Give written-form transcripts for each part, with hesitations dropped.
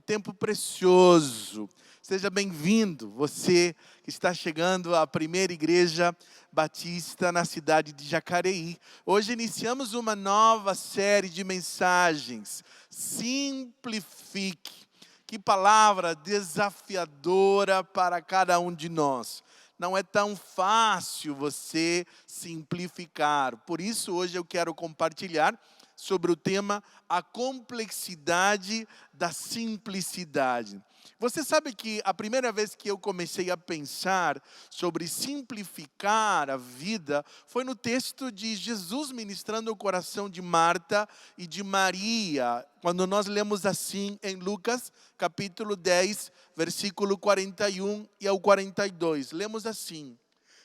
tempo precioso. Seja bem-vindo, você que está chegando à primeira igreja batista na cidade de Jacareí. Hoje iniciamos uma nova série de mensagens. Simplifique. Que palavra desafiadora para cada um de nós. Não é tão fácil você simplificar. Por isso, hoje eu quero compartilhar sobre o tema a complexidade da simplicidade. Você sabe que a primeira vez que eu comecei a pensar sobre simplificar a vida foi no texto de Jesus ministrando o coração de Marta e de Maria, quando nós lemos assim em Lucas capítulo 10, versículo 41 e ao 42. Lemos assim: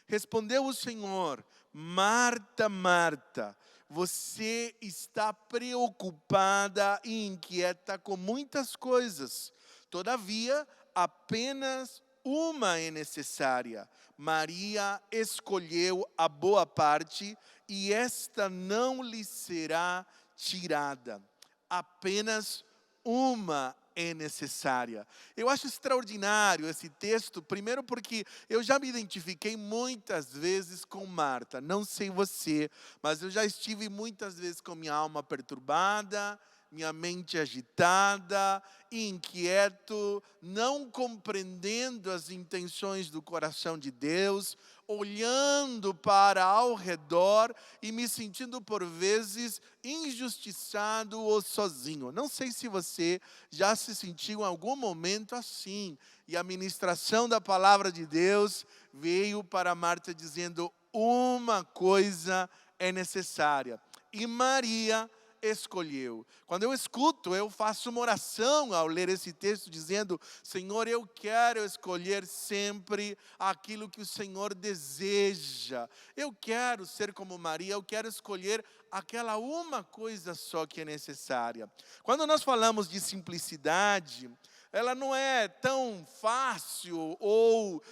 Respondeu o Senhor: Marta, Marta, você está preocupada e inquieta com muitas coisas. Todavia, apenas uma é necessária. Maria escolheu a boa parte e esta não lhe será tirada. Apenas uma é necessária. Eu acho extraordinário esse texto, primeiro porque eu já me identifiquei muitas vezes com Marta. Não sei você, mas eu já estive muitas vezes com minha alma perturbada, minha mente agitada, inquieto, não compreendendo as intenções do coração de Deus, olhando para ao redor e me sentindo por vezes injustiçado ou sozinho. Não sei se você já se sentiu em algum momento assim. E a ministração da palavra de Deus veio para Marta dizendo: uma coisa é necessária. E Maria escolheu. Quando eu escuto, eu faço uma oração ao ler esse texto dizendo: Senhor, eu quero escolher sempre aquilo que o Senhor deseja. Eu quero ser como Maria, eu quero escolher aquela uma coisa só que é necessária. Quando nós falamos de simplicidade, ela não é tão fácil ou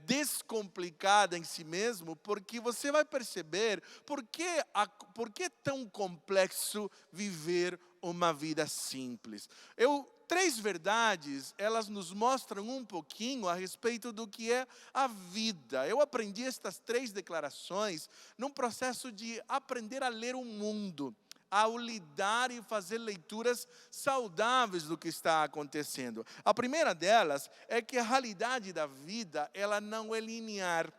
descomplicada em si mesmo, porque você vai perceber por que é tão complexo viver uma vida simples. Três verdades, elas nos mostram um pouquinho a respeito do que é a vida. Eu aprendi estas três declarações num processo de aprender a ler o mundo, ao lidar e fazer leituras saudáveis do que está acontecendo. A primeira delas é que a realidade da vida, ela não é linear,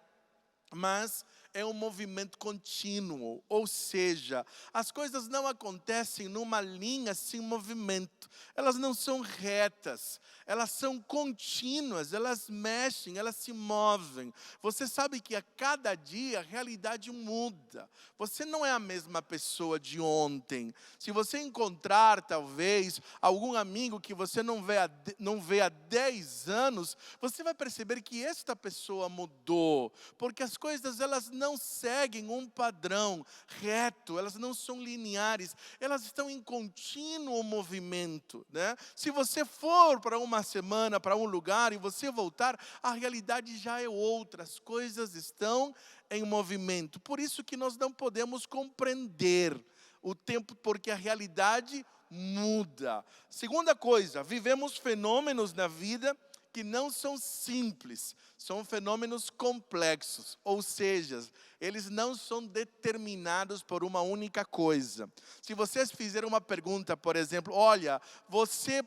mas é um movimento contínuo, ou seja, as coisas não acontecem numa linha sem movimento, elas não são retas, elas são contínuas, elas mexem, elas se movem. Você sabe que a cada dia a realidade muda, você não é a mesma pessoa de ontem. Se você encontrar talvez algum amigo que você não vê há 10 anos, você vai perceber que esta pessoa mudou, porque as coisas elas não seguem um padrão reto, elas não são lineares, elas estão em contínuo movimento, né? Se você for para uma semana, para um lugar e você voltar, a realidade já é outra, as coisas estão em movimento. Por isso que nós não podemos compreender o tempo, porque a realidade muda. Segunda coisa, vivemos fenômenos na vida que não são simples, são fenômenos complexos, ou seja, eles não são determinados por uma única coisa. Se vocês fizerem uma pergunta, por exemplo, olha,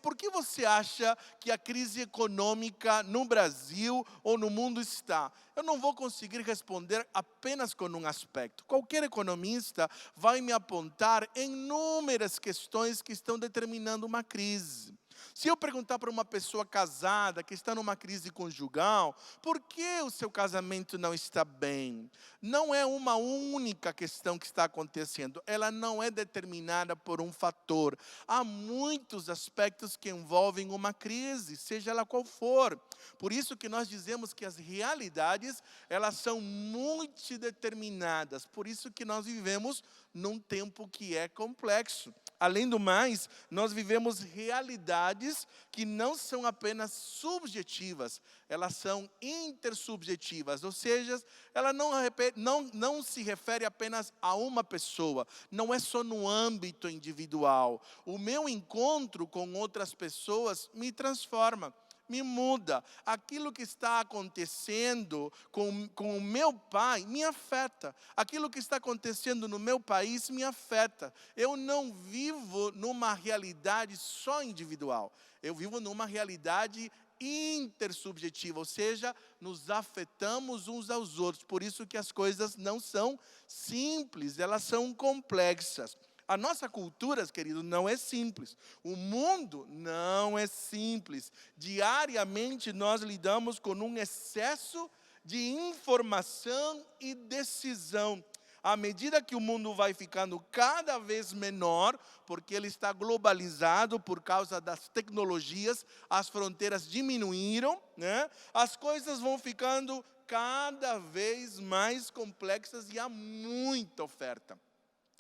por que você acha que a crise econômica no Brasil ou no mundo está? Eu não vou conseguir responder apenas com um aspecto. Qualquer economista vai me apontar inúmeras questões que estão determinando uma crise. Se eu perguntar para uma pessoa casada que está numa crise conjugal, por que o seu casamento não está bem? Não é uma única questão que está acontecendo, ela não é determinada por um fator. Há muitos aspectos que envolvem uma crise, seja ela qual for. Por isso que nós dizemos que as realidades, elas são multideterminadas. Por isso que nós vivemos num tempo que é complexo. Além do mais, nós vivemos realidades que não são apenas subjetivas, elas são intersubjetivas, ou seja, ela não se refere apenas a uma pessoa, não é só no âmbito individual. O meu encontro com outras pessoas me transforma, me muda. Aquilo que está acontecendo com o meu pai me afeta. Aquilo que está acontecendo no meu país me afeta. Eu não vivo numa realidade só individual. Eu vivo numa realidade intersubjetiva, ou seja, nos afetamos uns aos outros. Por isso que as coisas não são simples, elas são complexas. A nossa cultura, querido, não é simples. O mundo não é simples. Diariamente nós lidamos com um excesso de informação e decisão. À medida que o mundo vai ficando cada vez menor, porque ele está globalizado por causa das tecnologias, as fronteiras diminuíram, né? As coisas vão ficando cada vez mais complexas e há muita oferta.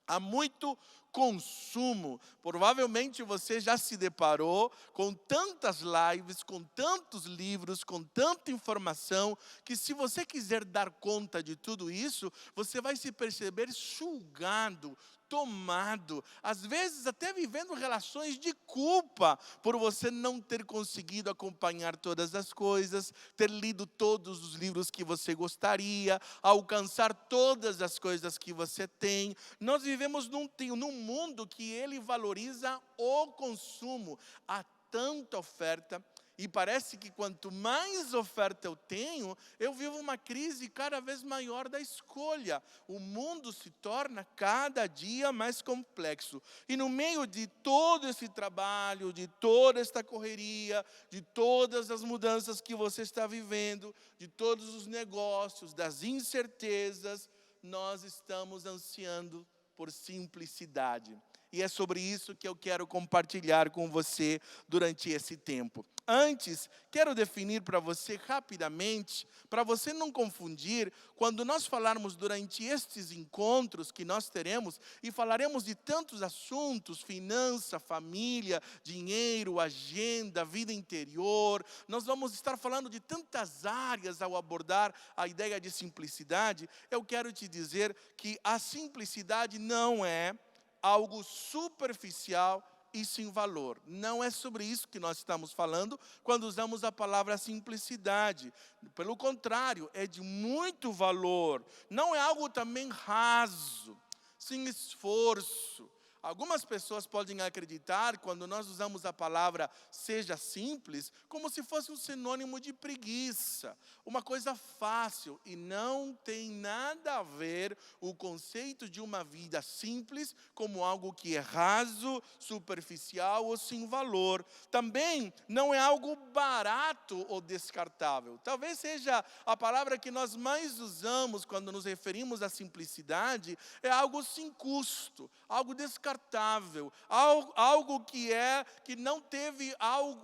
Há muito consumo. Provavelmente você já se deparou com tantas lives, com tantos livros, com tanta informação, que se você quiser dar conta de tudo isso, você vai se perceber sugado, tomado, às vezes até vivendo relações de culpa, por você não ter conseguido acompanhar todas as coisas, ter lido todos os livros que você gostaria, alcançar todas as coisas que você tem. Nós vivemos num mundo que ele valoriza o consumo. Há tanta oferta. E parece que quanto mais oferta eu tenho, eu vivo uma crise cada vez maior da escolha. O mundo se torna cada dia mais complexo. E no meio de todo esse trabalho, de toda esta correria, de todas as mudanças que você está vivendo, de todos os negócios, das incertezas, nós estamos ansiando por simplicidade. E é sobre isso que eu quero compartilhar com você durante esse tempo. Antes, quero definir para você rapidamente, para você não confundir, quando nós falarmos durante estes encontros que nós teremos, e falaremos de tantos assuntos, finança, família, dinheiro, agenda, vida interior, nós vamos estar falando de tantas áreas ao abordar a ideia de simplicidade. Eu quero te dizer que a simplicidade não é algo superficial e sem valor. Não é sobre isso que nós estamos falando quando usamos a palavra simplicidade. Pelo contrário, é de muito valor. Não é algo também raso, sem esforço. Algumas pessoas podem acreditar, quando nós usamos a palavra seja simples, como se fosse um sinônimo de preguiça, uma coisa fácil, e não tem nada a ver o conceito de uma vida simples como algo que é raso, superficial ou sem valor. Também não é algo barato ou descartável. Talvez seja a palavra que nós mais usamos quando nos referimos à simplicidade, é algo sem custo, algo descartável, algo que não teve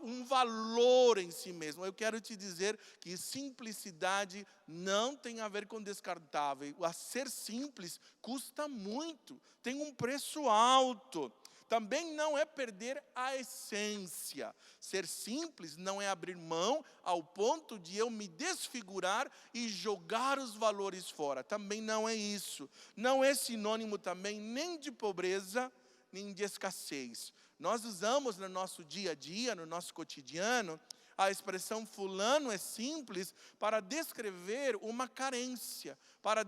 um valor em si mesmo. Eu quero te dizer que simplicidade não tem a ver com descartável. A ser simples custa muito, tem um preço alto. Também não é perder a essência. Ser simples não é abrir mão ao ponto de eu me desfigurar e jogar os valores fora. Também não é isso. Não é sinônimo também nem de pobreza, nem de escassez. Nós usamos no nosso dia a dia, no nosso cotidiano, a expressão fulano é simples para descrever uma carência, para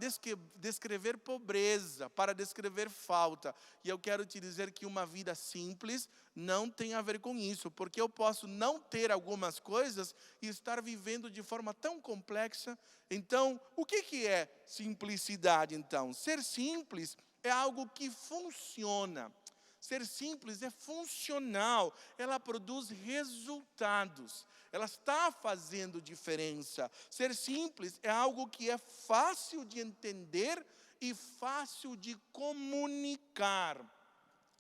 descrever pobreza, para descrever falta. E eu quero te dizer que uma vida simples não tem a ver com isso, porque eu posso não ter algumas coisas e estar vivendo de forma tão complexa. Então, o que é simplicidade então? Ser simples é algo que funciona. Ser simples é funcional, ela produz resultados, ela está fazendo diferença. Ser simples é algo que é fácil de entender e fácil de comunicar.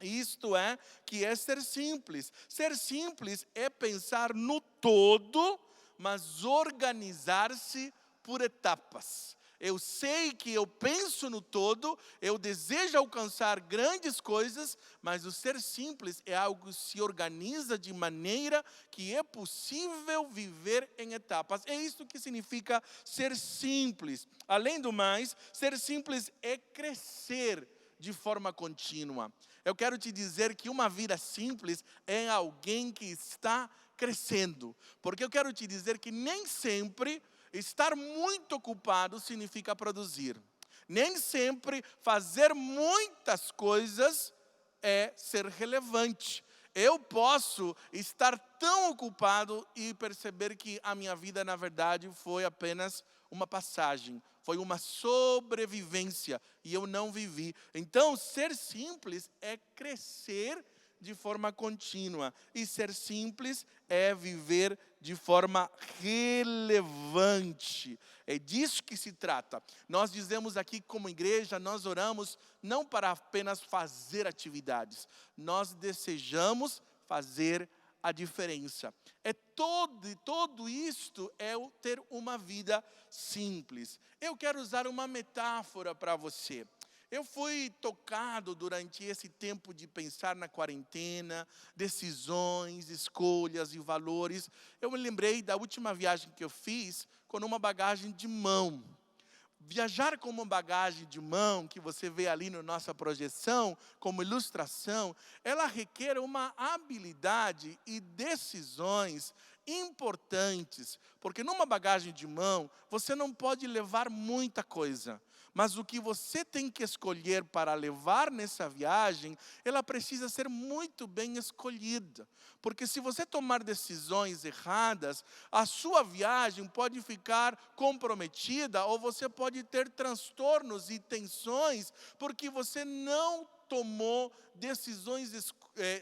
Isto é, que é ser simples. Ser simples é pensar no todo, mas organizar-se por etapas. Eu sei que eu penso no todo, eu desejo alcançar grandes coisas, mas o ser simples é algo que se organiza de maneira que é possível viver em etapas. É isso que significa ser simples. Além do mais, ser simples é crescer de forma contínua. Eu quero te dizer que uma vida simples é alguém que está crescendo. Porque eu quero te dizer que nem sempre estar muito ocupado significa produzir. Nem sempre fazer muitas coisas é ser relevante. Eu posso estar tão ocupado e perceber que a minha vida, na verdade, foi apenas uma passagem, foi uma sobrevivência e eu não vivi. Então, ser simples é crescer de forma contínua, e ser simples é viver de forma relevante. É disso que se trata. Nós dizemos aqui como igreja, nós oramos não para apenas fazer atividades, nós desejamos fazer a diferença. Todo isto é o ter uma vida simples. Eu quero usar uma metáfora para você. Eu fui tocado durante esse tempo de pensar na quarentena, decisões, escolhas e valores. Eu me lembrei da última viagem que eu fiz com uma bagagem de mão. Viajar com uma bagagem de mão, que você vê ali na nossa projeção, como ilustração, ela requer uma habilidade e decisões importantes. Porque numa bagagem de mão, você não pode levar muita coisa. Mas o que você tem que escolher para levar nessa viagem, ela precisa ser muito bem escolhida. Porque se você tomar decisões erradas, a sua viagem pode ficar comprometida ou você pode ter transtornos e tensões porque você não tomou decisões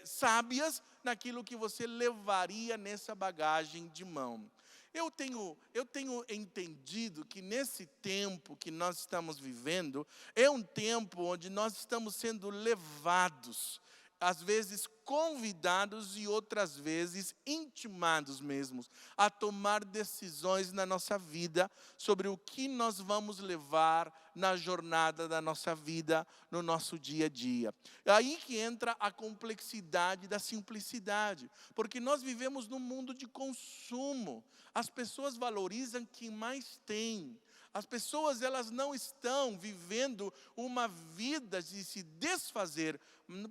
sábias naquilo que você levaria nessa bagagem de mão. Eu tenho entendido que nesse tempo que nós estamos vivendo, é um tempo onde nós estamos sendo levados, às vezes convidados e outras vezes intimados mesmo, a tomar decisões na nossa vida sobre o que nós vamos levar na jornada da nossa vida, no nosso dia a dia. É aí que entra a complexidade da simplicidade, porque nós vivemos num mundo de consumo. As pessoas valorizam quem mais tem. As pessoas, elas não estão vivendo uma vida de se desfazer.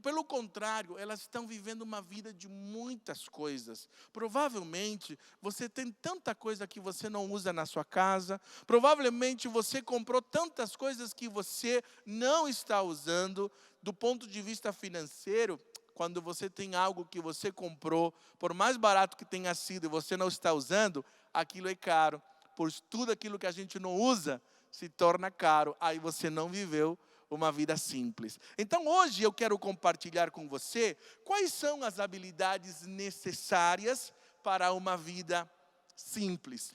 Pelo contrário, elas estão vivendo uma vida de muitas coisas. Provavelmente, você tem tanta coisa que você não usa na sua casa. Provavelmente, você comprou tantas coisas que você não está usando. Do ponto de vista financeiro, quando você tem algo que você comprou, por mais barato que tenha sido e você não está usando, aquilo é caro. Pois tudo aquilo que a gente não usa se torna caro. Aí você não viveu uma vida simples. Então hoje eu quero compartilhar com você quais são as habilidades necessárias para uma vida simples.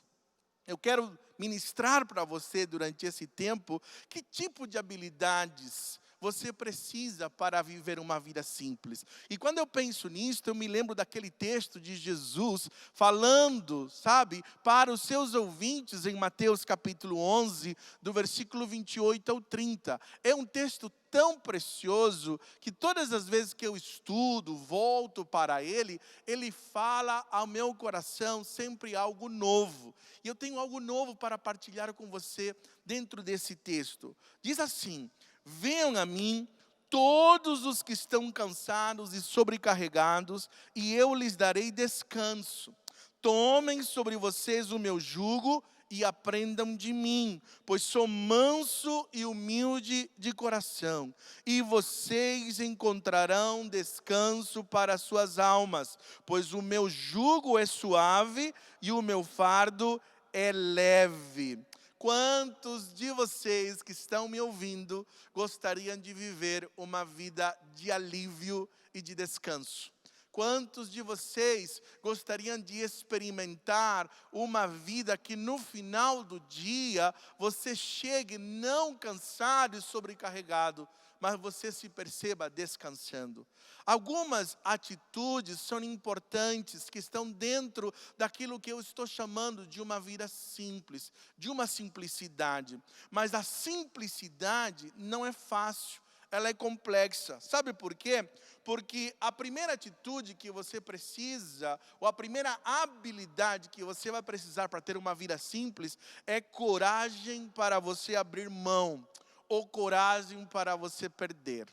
Eu quero ministrar para você durante esse tempo que tipo de habilidades você precisa para viver uma vida simples. E quando eu penso nisso, eu me lembro daquele texto de Jesus falando, sabe, para os seus ouvintes em Mateus capítulo 11, do versículo 28 ao 30. É um texto tão precioso que todas as vezes que eu estudo, volto para ele, ele fala ao meu coração sempre algo novo. E eu tenho algo novo para partilhar com você dentro desse texto. Diz assim: venham a mim todos os que estão cansados e sobrecarregados, e eu lhes darei descanso. Tomem sobre vocês o meu jugo e aprendam de mim, pois sou manso e humilde de coração, e vocês encontrarão descanso para as suas almas, pois o meu jugo é suave e o meu fardo é leve. Quantos de vocês que estão me ouvindo gostariam de viver uma vida de alívio e de descanso? Quantos de vocês gostariam de experimentar uma vida que no final do dia você chegue não cansado e sobrecarregado, mas você se perceba descansando. Algumas atitudes são importantes, que estão dentro daquilo que eu estou chamando de uma vida simples, de uma simplicidade. Mas a simplicidade não é fácil, ela é complexa. Sabe por quê? Porque a primeira atitude que você precisa, ou a primeira habilidade que você vai precisar para ter uma vida simples, é coragem para você abrir mão, ou coragem para você perder.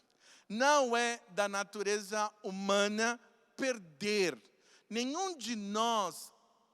Não é da natureza humana perder. Nenhum de nós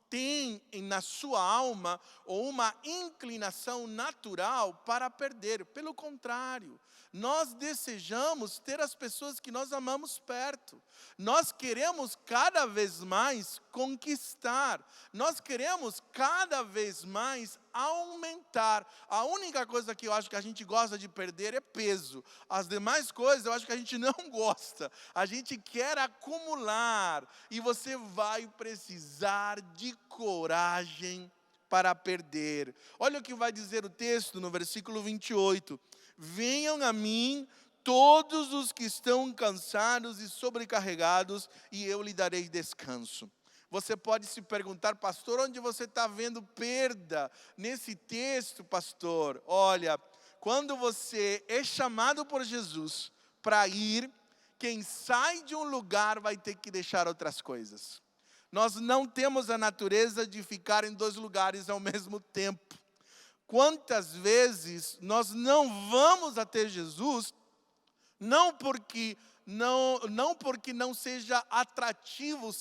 tem na sua alma ou uma inclinação natural para perder. Pelo contrário, nós desejamos ter as pessoas que nós amamos perto. Nós queremos cada vez mais conquistar. Nós queremos cada vez mais aumentar. A única coisa que eu acho que a gente gosta de perder é peso. As demais coisas eu acho que a gente não gosta. A gente quer acumular. E você vai precisar de coragem para perder. Olha o que vai dizer o texto no versículo 28. Venham a mim todos os que estão cansados e sobrecarregados, e eu lhe darei descanso. Você pode se perguntar, pastor, onde você está vendo perda nesse texto, pastor? Olha, quando você é chamado por Jesus para ir, quem sai de um lugar vai ter que deixar outras coisas. Nós não temos a natureza de ficar em 2 lugares ao mesmo tempo. Quantas vezes nós não vamos até Jesus, não porque não seja atrativo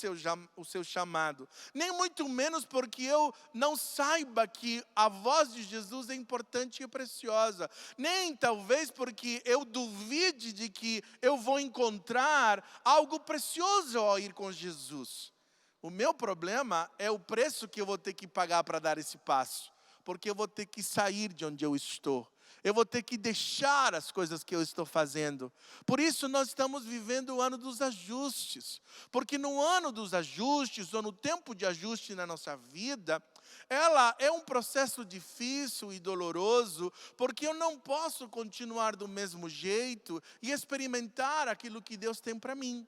o seu chamado, nem muito menos porque eu não saiba que a voz de Jesus é importante e preciosa, nem talvez porque eu duvide de que eu vou encontrar algo precioso ao ir com Jesus. O meu problema é o preço que eu vou ter que pagar para dar esse passo, porque eu vou ter que sair de onde eu estou. Eu vou ter que deixar as coisas que eu estou fazendo. Por isso nós estamos vivendo o ano dos ajustes. Porque no ano dos ajustes, ou no tempo de ajuste na nossa vida, ela é um processo difícil e doloroso, porque eu não posso continuar do mesmo jeito e experimentar aquilo que Deus tem para mim.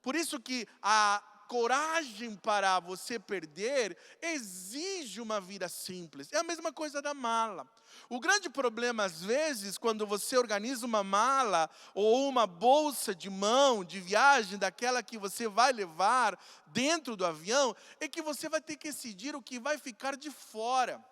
Por isso que a coragem para você perder exige uma vida simples. É a mesma coisa da mala. O grande problema, às vezes, quando você organiza uma mala ou uma bolsa de mão, de viagem, daquela que você vai levar dentro do avião, é que você vai ter que decidir o que vai ficar de fora.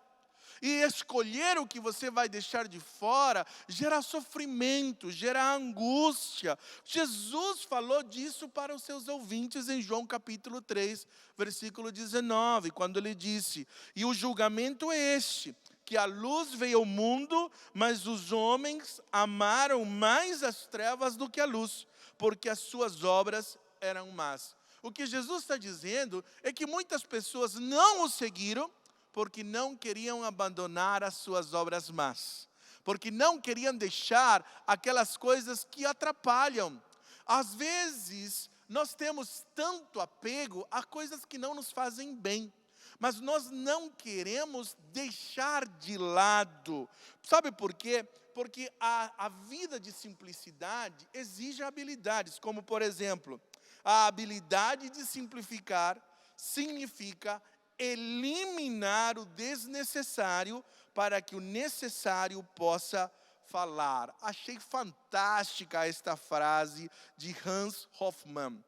E escolher o que você vai deixar de fora gera sofrimento, gera angústia. Jesus falou disso para os seus ouvintes em João capítulo 3, versículo 19, quando ele disse: e o julgamento é este, que a luz veio ao mundo, mas os homens amaram mais as trevas do que a luz, porque as suas obras eram más. O que Jesus está dizendo é que muitas pessoas não o seguiram, porque não queriam abandonar as suas obras más, porque não queriam deixar aquelas coisas que atrapalham. Às vezes, nós temos tanto apego a coisas que não nos fazem bem, mas nós não queremos deixar de lado. Sabe por quê? Porque a vida de simplicidade exige habilidades, como por exemplo, a habilidade de simplificar significa eliminar o desnecessário para que o necessário possa falar. Achei fantástica esta frase de Hans Hofmann.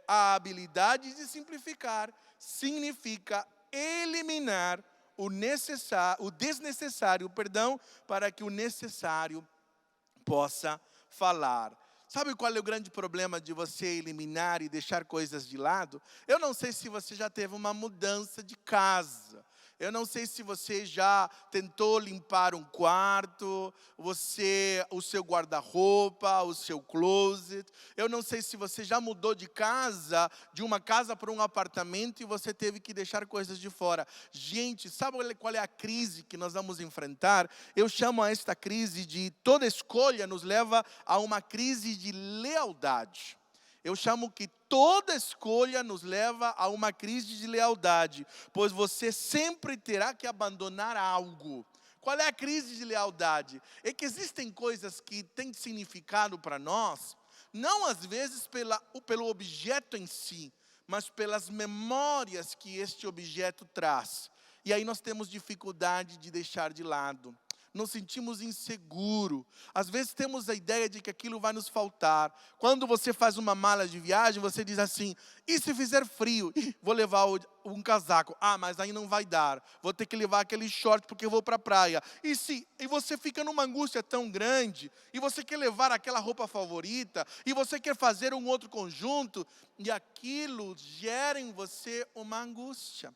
A habilidade de simplificar significa eliminar o desnecessário, para que o necessário possa falar. Sabe qual é o grande problema de você eliminar e deixar coisas de lado? Eu não sei se você já teve uma mudança de casa. Eu não sei se você já tentou limpar um quarto, o seu guarda-roupa, o seu closet. Eu não sei se você já mudou de casa, de uma casa para um apartamento e você teve que deixar coisas de fora. Gente, sabe qual é a crise que nós vamos enfrentar? Eu chamo a esta crise de toda escolha nos leva a uma crise de lealdade. Eu chamo que toda escolha nos leva a uma crise de lealdade, pois você sempre terá que abandonar algo. Qual é a crise de lealdade? É que existem coisas que têm significado para nós, não às vezes pelo objeto em si, mas pelas memórias que este objeto traz. E aí nós temos dificuldade de deixar de lado. Nos sentimos inseguros. Às vezes temos a ideia de que aquilo vai nos faltar. Quando você faz uma mala de viagem, você diz assim: e se fizer frio? Vou levar um casaco. Ah, mas aí não vai dar. Vou ter que levar aquele short porque eu vou para a praia. E você fica numa angústia tão grande, e você quer levar aquela roupa favorita, e você quer fazer um outro conjunto, e aquilo gera em você uma angústia.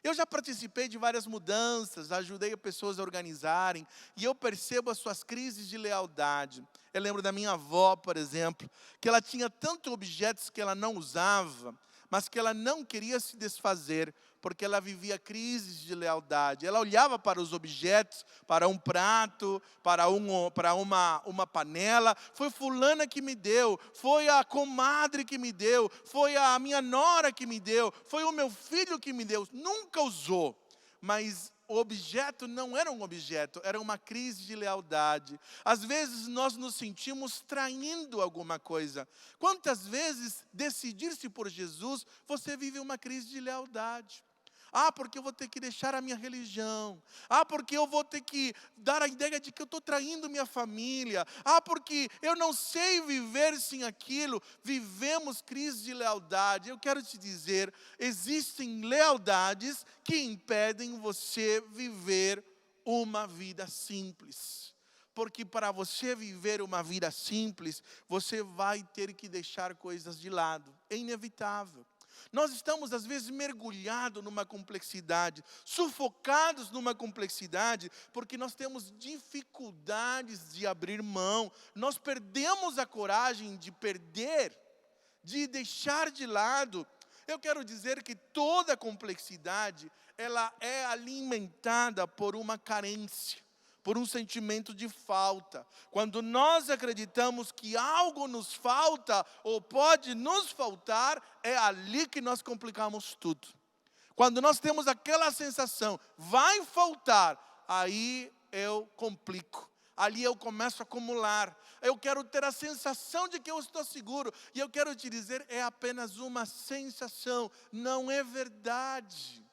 Eu já participei de várias mudanças, ajudei pessoas a organizarem, e eu percebo as suas crises de lealdade. Eu lembro da minha avó, por exemplo, que ela tinha tantos objetos que ela não usava, mas que ela não queria se desfazer, porque ela vivia crises de lealdade. Ela olhava para os objetos, para um prato, para uma panela. Foi fulana que me deu, foi a comadre que me deu, foi a minha nora que me deu, foi o meu filho que me deu. Nunca usou, mas o objeto não era um objeto, era uma crise de lealdade. Às vezes nós nos sentimos traindo alguma coisa. Quantas vezes decidir-se por Jesus, você vive uma crise de lealdade? Ah, porque eu vou ter que deixar a minha religião. Ah, porque eu vou ter que dar a ideia de que eu estou traindo minha família. Ah, porque eu não sei viver sem aquilo. Vivemos crise de lealdade. Eu quero te dizer, existem lealdades que impedem você viver uma vida simples. Porque para você viver uma vida simples, você vai ter que deixar coisas de lado. É inevitável. Nós estamos às vezes mergulhados numa complexidade, sufocados numa complexidade, porque nós temos dificuldades de abrir mão. Nós perdemos a coragem de perder, de deixar de lado. Eu quero dizer que toda complexidade, ela é alimentada por uma carência, por um sentimento de falta. Quando nós acreditamos que algo nos falta ou pode nos faltar, é ali que nós complicamos tudo. Quando nós temos aquela sensação, vai faltar, aí eu complico. Ali eu começo a acumular. Eu quero ter a sensação de que eu estou seguro. E eu quero te dizer, é apenas uma sensação, não é verdade.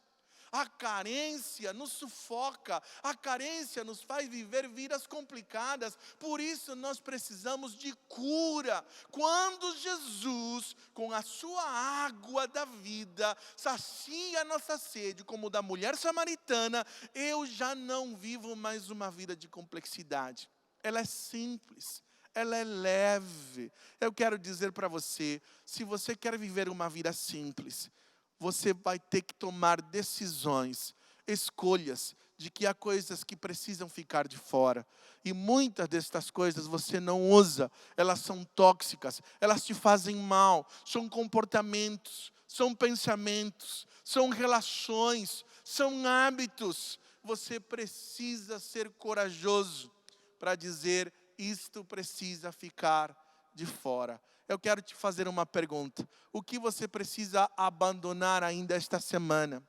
A carência nos sufoca, a carência nos faz viver vidas complicadas, por isso nós precisamos de cura. Quando Jesus, com a sua água da vida, sacia a nossa sede, como da mulher samaritana, eu já não vivo mais uma vida de complexidade. Ela é simples, ela é leve. Eu quero dizer para você, se você quer viver uma vida simples, você vai ter que tomar decisões, escolhas, de que há coisas que precisam ficar de fora. E muitas destas coisas você não usa, elas são tóxicas, elas te fazem mal, são comportamentos, são pensamentos, são relações, são hábitos. Você precisa ser corajoso para dizer, isto precisa ficar de fora. Eu quero te fazer uma pergunta. O que você precisa abandonar ainda esta semana?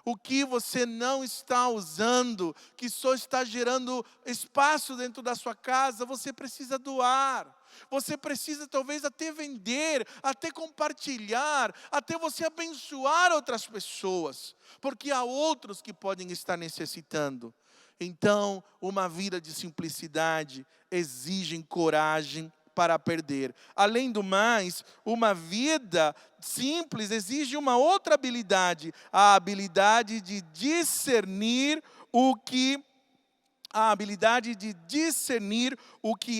O que você não está usando, que só está gerando espaço dentro da sua casa, você precisa doar. Você precisa talvez até vender, até compartilhar, até você abençoar outras pessoas. Porque há outros que podem estar necessitando. Então, uma vida de simplicidade exige coragem para perder. Além do mais, uma vida simples exige uma outra habilidade, a habilidade de discernir o que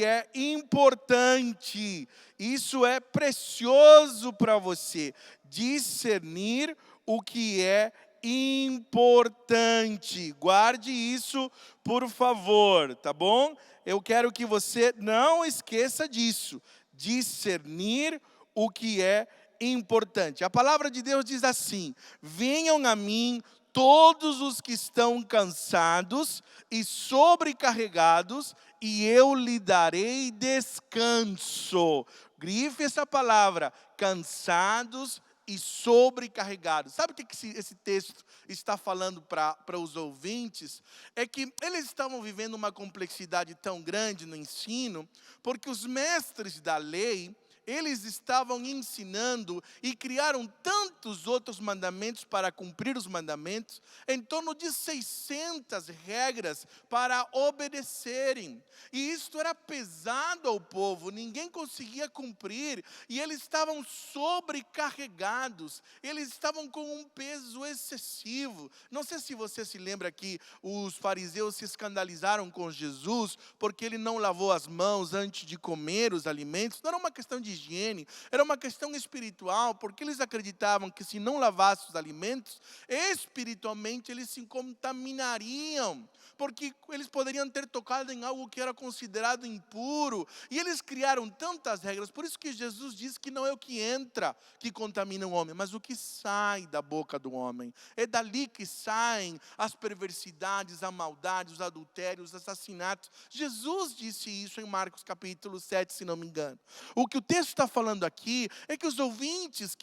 é importante. Isso é precioso para você, discernir o que é importante. Guarde isso, por favor, tá bom? Eu quero que você não esqueça disso. Discernir o que é importante. A palavra de Deus diz assim: venham a mim todos os que estão cansados e sobrecarregados, e eu lhe darei descanso. Grife essa palavra, cansados e sobrecarregados. Sabe o que esse texto está falando para os ouvintes? É que eles estavam vivendo uma complexidade tão grande no ensino, porque os mestres da lei, eles estavam ensinando e criaram tantos outros mandamentos para cumprir os mandamentos, em torno de 600 regras para obedecerem. E isto era pesado ao povo, ninguém conseguia cumprir, e eles estavam sobrecarregados, eles estavam com um peso excessivo. Não sei se você se lembra que os fariseus se escandalizaram com Jesus, porque ele não lavou as mãos antes de comer os alimentos. Não era uma questão de higiene, era uma questão espiritual, porque eles acreditavam que se não lavassem os alimentos, espiritualmente eles se contaminariam, porque eles poderiam ter tocado em algo que era considerado impuro, e eles criaram tantas regras. Por isso que Jesus diz que não é o que entra que contamina o homem, mas o que sai da boca do homem. É dali que saem as perversidades, a maldade, os adultérios, os assassinatos. Jesus disse isso em Marcos capítulo 7, se não me engano. O que o texto está falando aqui é que os ouvintes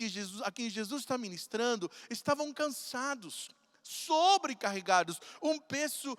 a quem Jesus está ministrando estavam cansados, sobrecarregados, um peso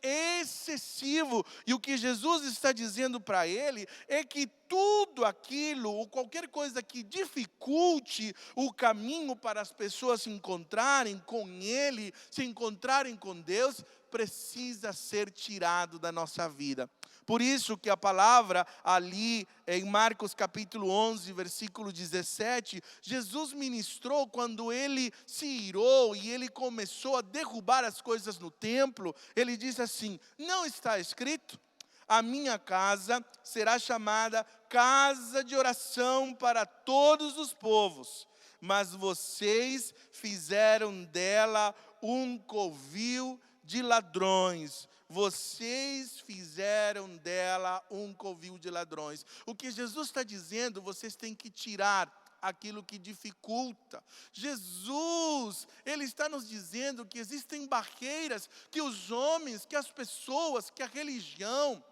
excessivo. E o que Jesus está dizendo para ele é que tudo aquilo, ou qualquer coisa que dificulte o caminho para as pessoas se encontrarem com Ele, se encontrarem com Deus, precisa ser tirado da nossa vida. Por isso que a palavra ali em Marcos capítulo 11, versículo 17, Jesus ministrou quando ele se irou e ele começou a derrubar as coisas no templo. Ele disse assim: não está escrito? A minha casa será chamada casa de oração para todos os povos, mas vocês fizeram dela um covil de ladrões. Vocês fizeram dela um covil de ladrões. O que Jesus está dizendo, vocês têm que tirar aquilo que dificulta. Jesus, Ele está nos dizendo que existem barreiras que os homens, que as pessoas, que a religião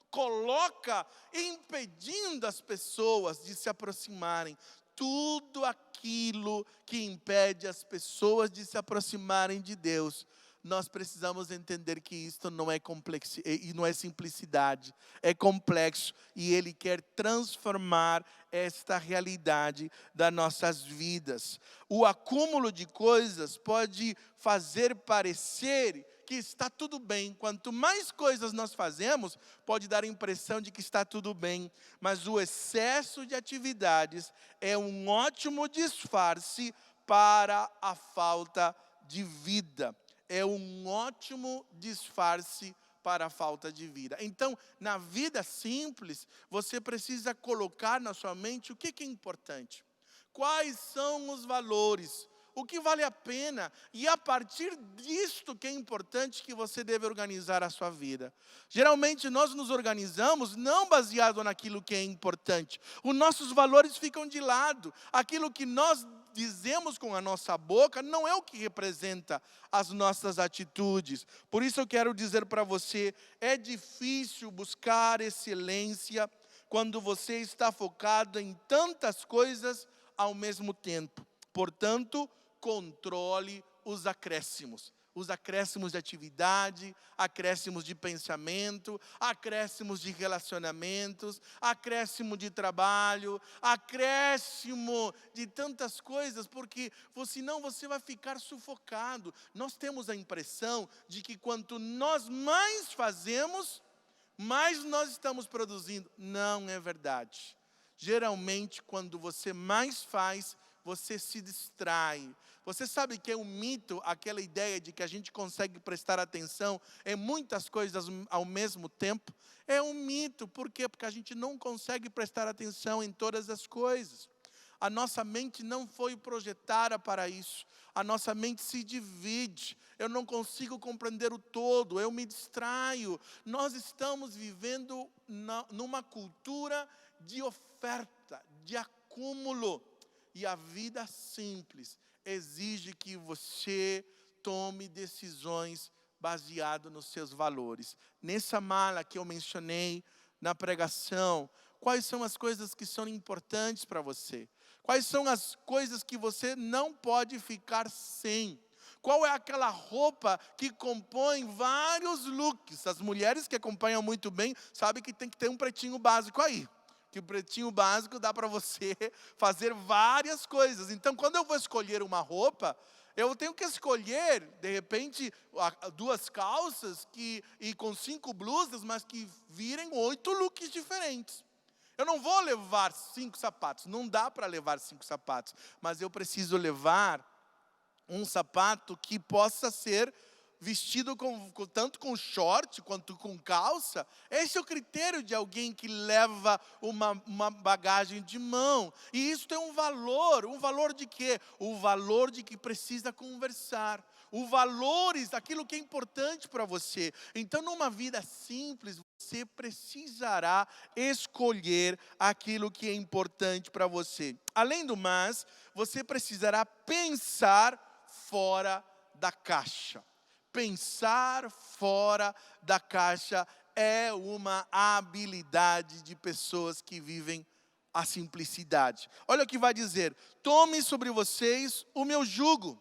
coloca impedindo as pessoas de se aproximarem. Tudo aquilo que impede as pessoas de se aproximarem de Deus, nós precisamos entender que isto não é complexo e não é simplicidade, é complexo, e Ele quer transformar esta realidade das nossas vidas. O acúmulo de coisas pode fazer parecer que está tudo bem. Quanto mais coisas nós fazemos, pode dar a impressão de que está tudo bem, mas o excesso de atividades é um ótimo disfarce para a falta de vida. É um ótimo disfarce para a falta de vida. Então, na vida simples, você precisa colocar na sua mente o que é importante. Quais são os valores? O que vale a pena? E a partir disto que é importante que você deve organizar a sua vida. Geralmente nós nos organizamos não baseado naquilo que é importante. Os nossos valores ficam de lado. Aquilo que nós dizemos com a nossa boca não é o que representa as nossas atitudes. Por isso eu quero dizer para você, é difícil buscar excelência quando você está focado em tantas coisas ao mesmo tempo. Portanto, controle os acréscimos. Os acréscimos de atividade, acréscimos de pensamento, acréscimos de relacionamentos, acréscimo de trabalho, acréscimo de tantas coisas, porque senão você vai ficar sufocado. Nós temos a impressão de que quanto nós mais fazemos, mais nós estamos produzindo. Não é verdade. Geralmente, quando você mais faz, você se distrai. Você sabe que é um mito aquela ideia de que a gente consegue prestar atenção em muitas coisas ao mesmo tempo? É um mito. Por quê? Porque a gente não consegue prestar atenção em todas as coisas. A nossa mente não foi projetada para isso. A nossa mente se divide. Eu não consigo compreender o todo, eu me distraio. Nós estamos vivendo numa cultura de oferta, de acúmulo. E a vida simples exige que você tome decisões baseado nos seus valores. Nessa mala que eu mencionei na pregação, quais são as coisas que são importantes para você? Quais são as coisas que você não pode ficar sem? Qual é aquela roupa que compõe vários looks? As mulheres que acompanham muito bem sabem que tem que ter um pretinho básico aí. Que o pretinho básico dá para você fazer várias coisas. Então, quando eu vou escolher uma roupa, eu tenho que escolher, de repente, 2 calças e com 5 blusas, mas que virem 8 looks diferentes. Eu não vou levar 5 sapatos, não dá para levar 5 sapatos, mas eu preciso levar um sapato que possa ser vestido tanto com short quanto com calça. Esse é o critério de alguém que leva uma bagagem de mão. E isso tem um valor de quê? O valor de que precisa conversar. O valores daquilo que é importante para você. Então, numa vida simples, você precisará escolher aquilo que é importante para você. Além do mais, você precisará pensar fora da caixa. Pensar fora da caixa é uma habilidade de pessoas que vivem a simplicidade. Olha o que vai dizer: tome sobre vocês o meu jugo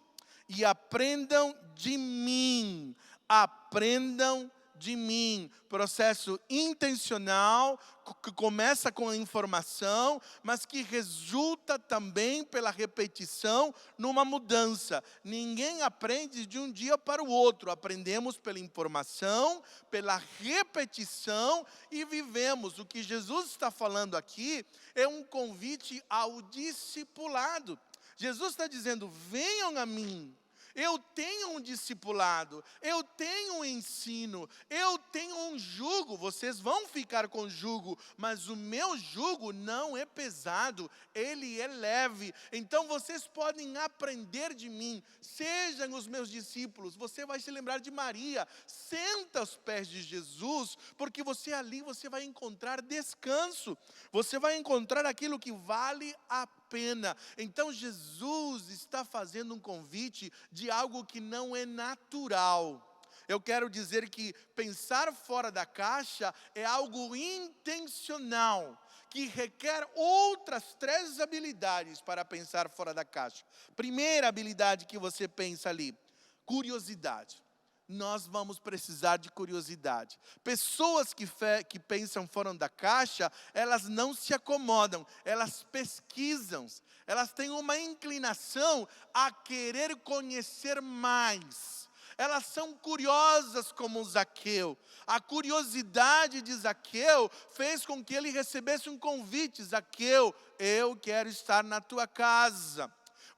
e aprendam de mim. Aprendam de mim. Processo intencional, que começa com a informação, mas que resulta também pela repetição numa mudança. Ninguém aprende de um dia para o outro. Aprendemos pela informação, pela repetição e vivemos. O que Jesus está falando aqui é um convite ao discipulado. Jesus está dizendo: venham a mim. Eu tenho um discipulado, eu tenho um ensino, eu tenho um jugo. Vocês vão ficar com jugo, mas o meu jugo não é pesado, ele é leve. Então vocês podem aprender de mim, sejam os meus discípulos. Você vai se lembrar de Maria, senta aos pés de Jesus, porque você vai encontrar descanso, você vai encontrar aquilo que vale a pena. Então Jesus está fazendo um convite de algo que não é natural. Eu quero dizer que pensar fora da caixa é algo intencional, que requer outras 3 habilidades para pensar fora da caixa. Primeira habilidade que você pensa ali: curiosidade. Nós vamos precisar de curiosidade. Pessoas que pensam fora da caixa, elas não se acomodam, elas pesquisam, elas têm uma inclinação a querer conhecer mais. Elas são curiosas como Zaqueu. A curiosidade de Zaqueu fez com que ele recebesse um convite: Zaqueu, eu quero estar na tua casa.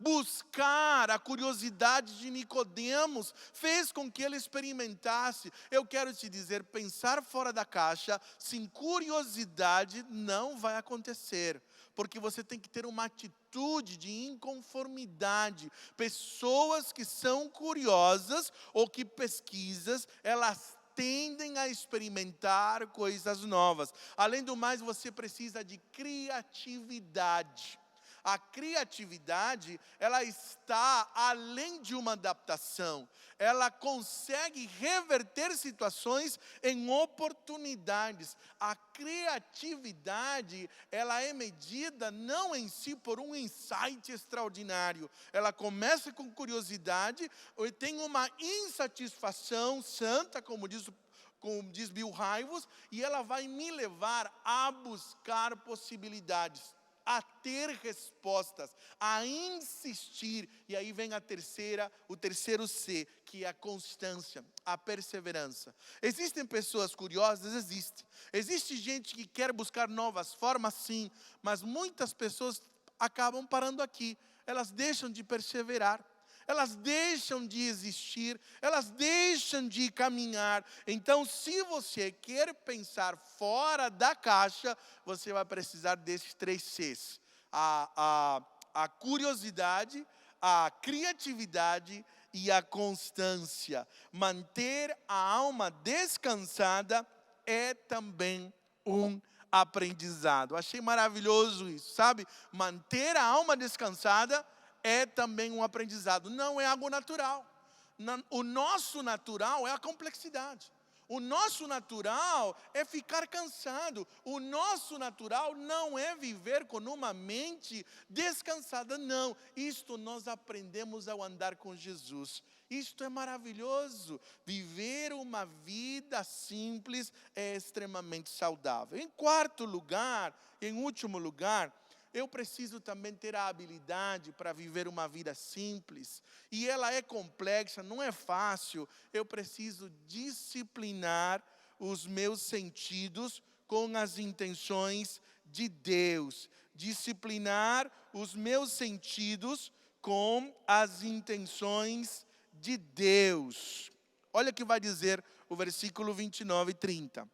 Buscar a curiosidade de Nicodemos fez com que ele experimentasse. Eu quero te dizer, pensar fora da caixa, sem curiosidade, não vai acontecer. Porque você tem que ter uma atitude de inconformidade. Pessoas que são curiosas ou que pesquisam, elas tendem a experimentar coisas novas. Além do mais, você precisa de criatividade. A criatividade, ela está além de uma adaptação. Ela consegue reverter situações em oportunidades. A criatividade, ela é medida não em si por um insight extraordinário. Ela começa com curiosidade, e tem uma insatisfação santa, como diz Bill Hybels, e ela vai me levar a buscar possibilidades, a ter respostas, a insistir. E aí vem o terceiro C, que é a constância, a perseverança. Existem pessoas curiosas? Existe gente que quer buscar novas formas? Sim, mas muitas pessoas acabam parando aqui. Elas deixam de perseverar, elas deixam de existir, elas deixam de caminhar. Então, se você quer pensar fora da caixa, você vai precisar desses 3 Cs: a curiosidade, a criatividade e a constância. Manter a alma descansada é também um aprendizado. Achei maravilhoso isso, sabe? Manter a alma descansada é também um aprendizado. Não é algo natural. O nosso natural é a complexidade. O nosso natural é ficar cansado. O nosso natural não é viver com uma mente descansada, não. Isto nós aprendemos ao andar com Jesus. Isto é maravilhoso. Viver uma vida simples é extremamente saudável. Em quarto lugar, em último lugar, eu preciso também ter a habilidade para viver uma vida simples. E ela é complexa, não é fácil. Eu preciso disciplinar os meus sentidos com as intenções de Deus. Disciplinar os meus sentidos com as intenções de Deus. Olha o que vai dizer o versículo 29 e 30.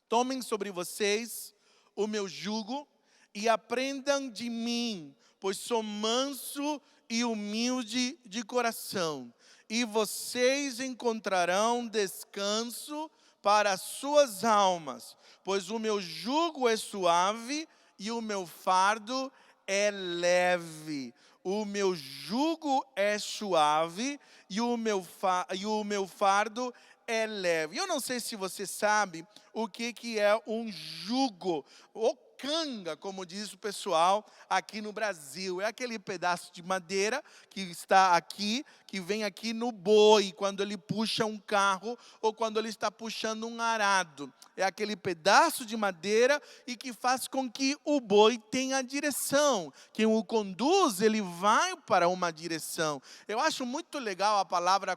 Tomem sobre vocês o meu jugo e aprendam de mim, pois sou manso e humilde de coração, e vocês encontrarão descanso para as suas almas, pois o meu jugo é suave e o meu fardo é leve. O meu jugo é suave e o meu fardo é leve. Eu não sei se você sabe o que é um jugo, ou canga, como diz o pessoal aqui no Brasil. É aquele pedaço de madeira que está aqui, que vem aqui no boi, quando ele puxa um carro ou quando ele está puxando um arado. É aquele pedaço de madeira e que faz com que o boi tenha direção. Quem o conduz, ele vai para uma direção. Eu acho muito legal a palavra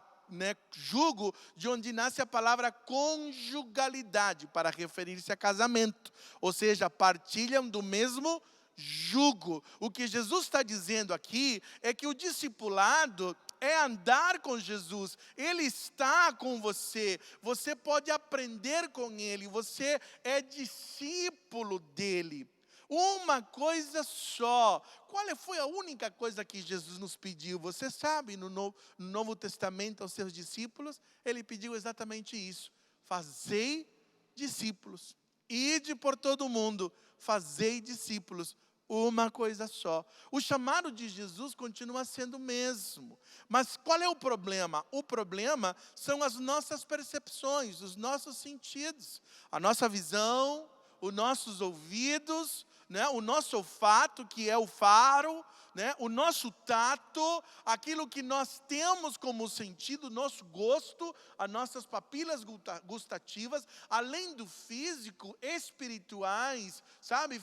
jugo, de onde nasce a palavra conjugalidade, para referir-se a casamento. Ou seja, partilham do mesmo jugo. O que Jesus está dizendo aqui é que o discipulado é andar com Jesus. Ele está com você. Você pode aprender com Ele. Você é discípulo dEle. Uma coisa só. Qual foi a única coisa que Jesus nos pediu? Você sabe, no Novo Testamento, aos seus discípulos, Ele pediu exatamente isso. Fazei discípulos. Ide por todo o mundo. Fazei discípulos. Uma coisa só. O chamado de Jesus continua sendo o mesmo. Mas qual é o problema? O problema são as nossas percepções, os nossos sentidos. A nossa visão, os nossos ouvidos, o nosso olfato, que é o faro, o nosso tato, aquilo que nós temos como sentido, nosso gosto, as nossas papilas gustativas, além do físico, espirituais,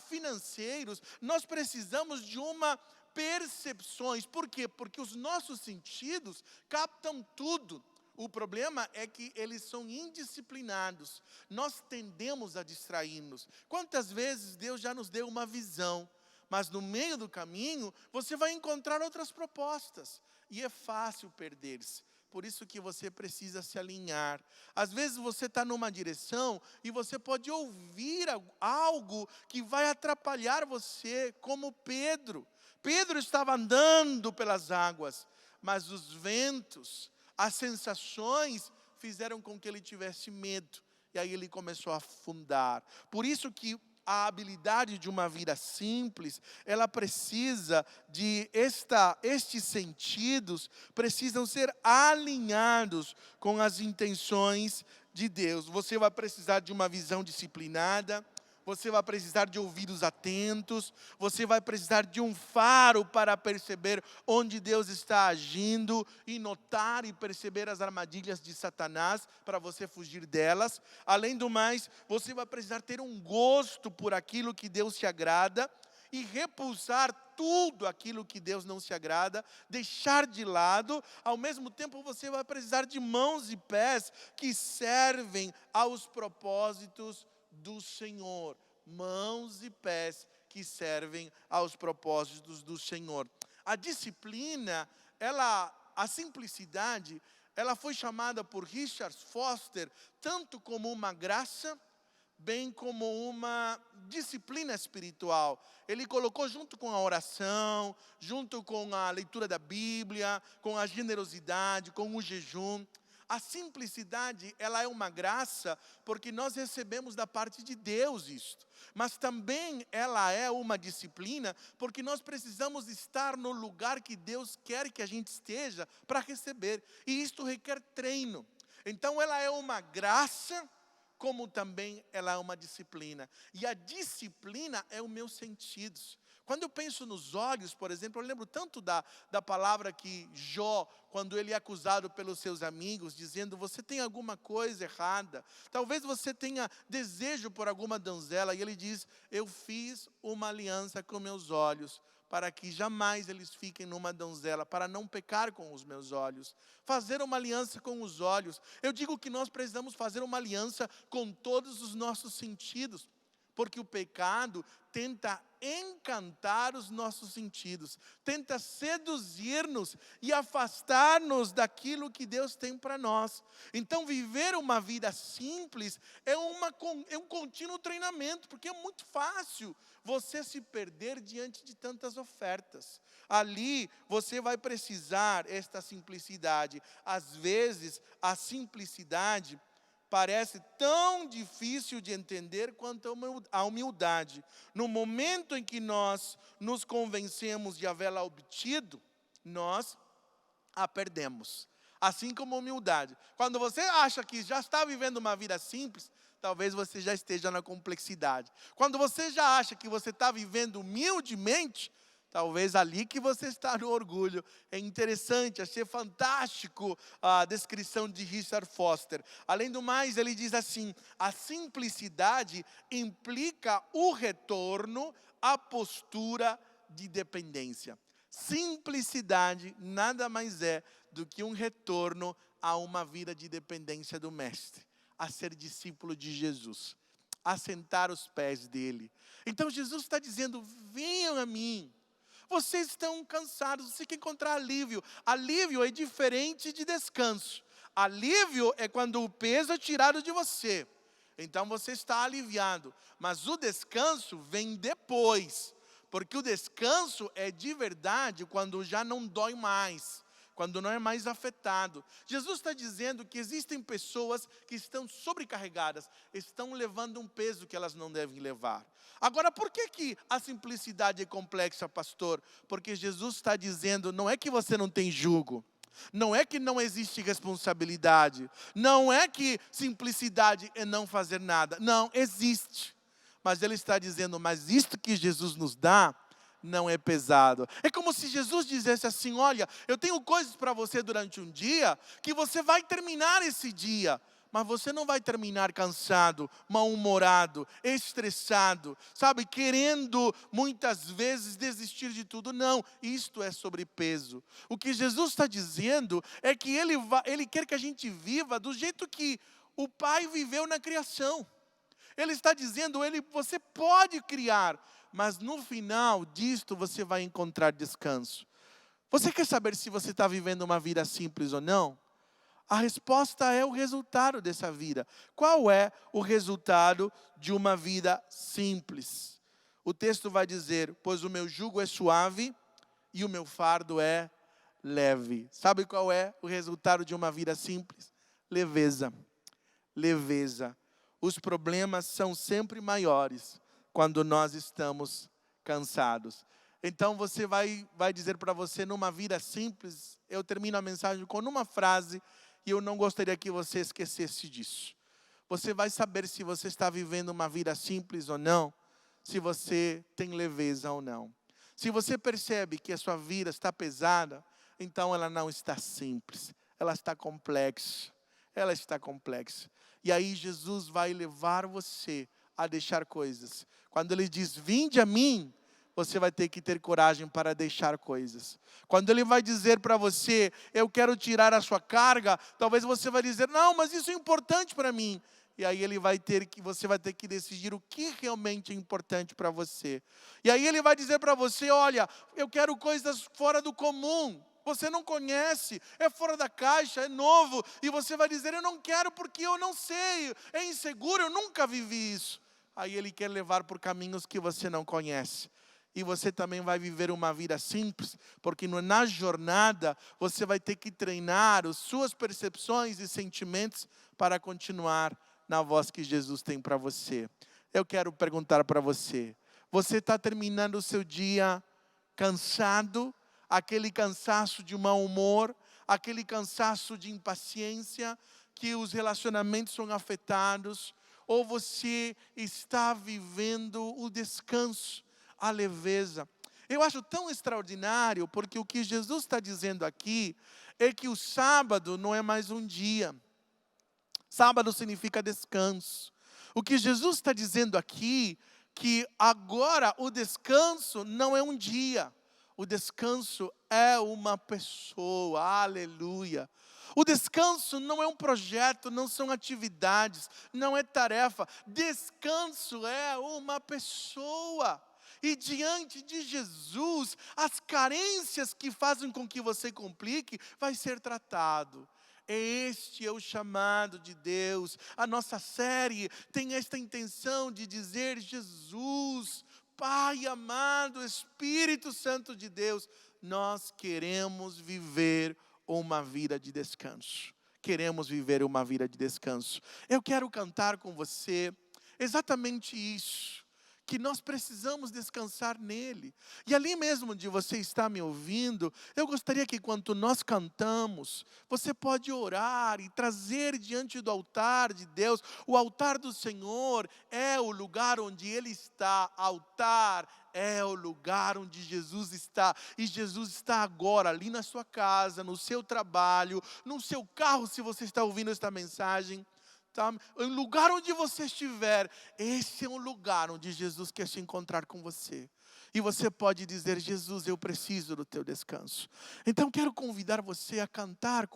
financeiros, nós precisamos de uma percepções. Por quê? Porque os nossos sentidos captam tudo. O problema é que eles são indisciplinados. Nós tendemos a distrair-nos. Quantas vezes Deus já nos deu uma visão, mas no meio do caminho você vai encontrar outras propostas. E é fácil perder-se. Por isso que você precisa se alinhar. Às vezes você está numa direção e você pode ouvir algo que vai atrapalhar você, como Pedro. Pedro estava andando pelas águas, mas os ventos, as sensações fizeram com que ele tivesse medo. E aí ele começou a afundar. Por isso que a habilidade de uma vida simples, ela precisa de estes sentidos, precisam ser alinhados com as intenções de Deus. Você vai precisar de uma visão disciplinada. Você vai precisar de ouvidos atentos. Você vai precisar de um faro para perceber onde Deus está agindo e notar e perceber as armadilhas de Satanás para você fugir delas. Além do mais, você vai precisar ter um gosto por aquilo que Deus se agrada e repulsar tudo aquilo que Deus não se agrada, deixar de lado. Ao mesmo tempo, você vai precisar de mãos e pés que servem aos propósitos do Senhor. Mãos e pés que servem aos propósitos do Senhor. A disciplina, a simplicidade, ela foi chamada por Richard Foster tanto como uma graça, bem como uma disciplina espiritual. Ele colocou junto com a oração, junto com a leitura da Bíblia, com a generosidade, com o jejum. A simplicidade, ela é uma graça, porque nós recebemos da parte de Deus isto. Mas também ela é uma disciplina, porque nós precisamos estar no lugar que Deus quer que a gente esteja para receber. E isto requer treino. Então ela é uma graça, como também ela é uma disciplina. E a disciplina é os meus sentidos. Quando eu penso nos olhos, por exemplo, eu lembro tanto da palavra que Jó, quando ele é acusado pelos seus amigos, dizendo, você tem alguma coisa errada, talvez você tenha desejo por alguma donzela, e ele diz, eu fiz uma aliança com meus olhos, para que jamais eles fiquem numa donzela, para não pecar com os meus olhos. Fazer uma aliança com os olhos. Eu digo que nós precisamos fazer uma aliança com todos os nossos sentidos, porque o pecado tenta encantar os nossos sentidos, tenta seduzir-nos e afastar-nos daquilo que Deus tem para nós. Então viver uma vida simples é um contínuo treinamento, porque é muito fácil você se perder diante de tantas ofertas. Ali você vai precisar esta simplicidade. Às vezes a simplicidade parece tão difícil de entender quanto a humildade. No momento em que nós nos convencemos de havê-la obtido, nós a perdemos. Assim como a humildade. Quando você acha que já está vivendo uma vida simples, talvez você já esteja na complexidade. Quando você já acha que você está vivendo humildemente, talvez ali que você está no orgulho. É interessante, achei fantástico a descrição de Richard Foster. Além do mais, ele diz assim, a simplicidade implica o retorno à postura de dependência. Simplicidade nada mais é do que um retorno a uma vida de dependência do Mestre, a ser discípulo de Jesus, a sentar aos pés dele. Então Jesus está dizendo, venham a mim. Vocês estão cansados, você quer encontrar alívio. Alívio é diferente de descanso. Alívio é quando o peso é tirado de você. Então você está aliviado. Mas o descanso vem depois. Porque o descanso é de verdade quando já não dói mais, quando não é mais afetado. Jesus está dizendo que existem pessoas que estão sobrecarregadas, estão levando um peso que elas não devem levar. Agora, por que a simplicidade é complexa, pastor? Porque Jesus está dizendo, não é que você não tem jugo, não é que não existe responsabilidade, não é que simplicidade é não fazer nada, não, existe. Mas ele está dizendo, mas isto que Jesus nos dá, não é pesado. É como se Jesus dissesse assim, olha, eu tenho coisas para você durante um dia, que você vai terminar esse dia, mas você não vai terminar cansado, mal-humorado, estressado, sabe, querendo muitas vezes desistir de tudo. Não, isto é sobrepeso. O que Jesus está dizendo é que Ele quer que a gente viva do jeito que o Pai viveu na criação. Ele está dizendo, você pode criar, mas no final disto você vai encontrar descanso. Você quer saber se você está vivendo uma vida simples ou não? A resposta é o resultado dessa vida. Qual é o resultado de uma vida simples? O texto vai dizer, pois o meu jugo é suave e o meu fardo é leve. Sabe qual é o resultado de uma vida simples? Leveza. Leveza. Os problemas são sempre maiores quando nós estamos cansados. Então você vai dizer para você, numa vida simples, eu termino a mensagem com uma frase, e eu não gostaria que você esquecesse disso. Você vai saber se você está vivendo uma vida simples ou não, se você tem leveza ou não. Se você percebe que a sua vida está pesada, então ela não está simples, ela está complexa. Ela está complexa. E aí Jesus vai levar você a deixar coisas. Quando Ele diz, vinde a mim, você vai ter que ter coragem para deixar coisas. Quando Ele vai dizer para você, eu quero tirar a sua carga, talvez você vai dizer, não, mas isso é importante para mim. E aí você vai ter que decidir o que realmente é importante para você. E aí Ele vai dizer para você, olha, eu quero coisas fora do comum. Você não conhece, é fora da caixa, é novo. E você vai dizer, eu não quero porque eu não sei, é inseguro, eu nunca vivi isso. Aí Ele quer levar por caminhos que você não conhece. E você também vai viver uma vida simples, porque na jornada você vai ter que treinar as suas percepções e sentimentos para continuar na voz que Jesus tem para você. Eu quero perguntar para você, você está terminando o seu dia cansado? Aquele cansaço de mau humor, aquele cansaço de impaciência, que os relacionamentos são afetados, ou você está vivendo o descanso, a leveza. Eu acho tão extraordinário, porque o que Jesus está dizendo aqui é que o sábado não é mais um dia. Sábado significa descanso. O que Jesus está dizendo aqui, que agora o descanso não é um dia. O descanso é uma pessoa, aleluia. O descanso não é um projeto, não são atividades, não é tarefa. Descanso é uma pessoa. E diante de Jesus, as carências que fazem com que você complique, vai ser tratado. Este é o chamado de Deus. A nossa série tem esta intenção de dizer: Jesus, Pai amado, Espírito Santo de Deus, nós queremos viver uma vida de descanso. Queremos viver uma vida de descanso. Eu quero cantar com você exatamente isso, que nós precisamos descansar nele. E ali mesmo onde você está me ouvindo, eu gostaria que enquanto nós cantamos, você pode orar e trazer diante do altar de Deus. O altar do Senhor é o lugar onde Ele está. Altar é o lugar onde Jesus está. E Jesus está agora ali na sua casa, no seu trabalho, no seu carro, se você está ouvindo esta mensagem. Tá? Em lugar onde você estiver, esse é um lugar onde Jesus quer se encontrar com você. E você pode dizer: Jesus, eu preciso do teu descanso. Então quero convidar você a cantar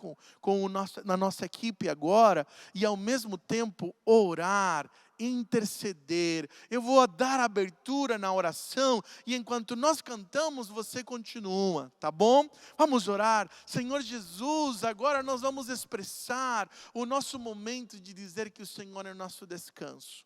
na nossa equipe agora, e ao mesmo tempo orar, interceder. Eu vou dar abertura na oração, e enquanto nós cantamos, você continua, tá bom? Vamos orar. Senhor Jesus, agora nós vamos expressar o nosso momento de dizer que o Senhor é o nosso descanso.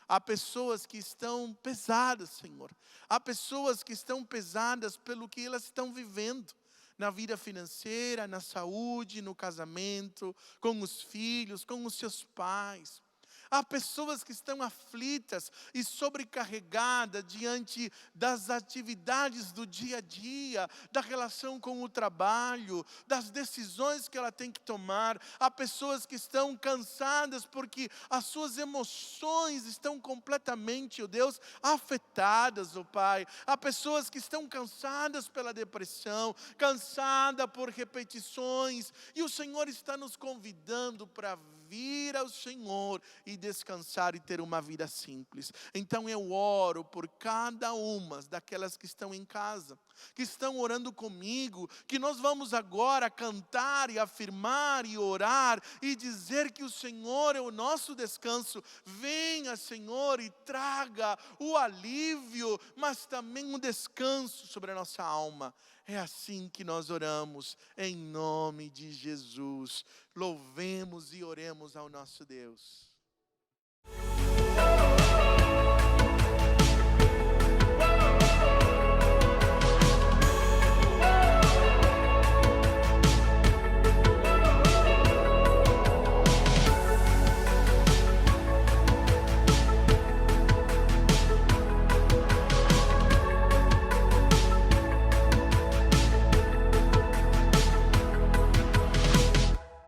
Há pessoas que estão pesadas, Senhor. Há pessoas que estão pesadas pelo que elas estão vivendo. Na vida financeira, na saúde, no casamento, com os filhos, com os seus pais. Há pessoas que estão aflitas e sobrecarregadas diante das atividades do dia a dia, da relação com o trabalho, das decisões que ela tem que tomar. Há pessoas que estão cansadas porque as suas emoções estão completamente, ó Deus, afetadas, ó Pai. Há pessoas que estão cansadas pela depressão, cansadas por repetições, e o Senhor está nos convidando para vir ao Senhor e descansar e ter uma vida simples. Então eu oro por cada uma daquelas que estão em casa, que estão orando comigo, que nós vamos agora cantar e afirmar e orar e dizer que o Senhor é o nosso descanso. Venha, Senhor, e traga o alívio, mas também um descanso sobre a nossa alma. É assim que nós oramos, em nome de Jesus. Louvemos e oremos ao nosso Deus.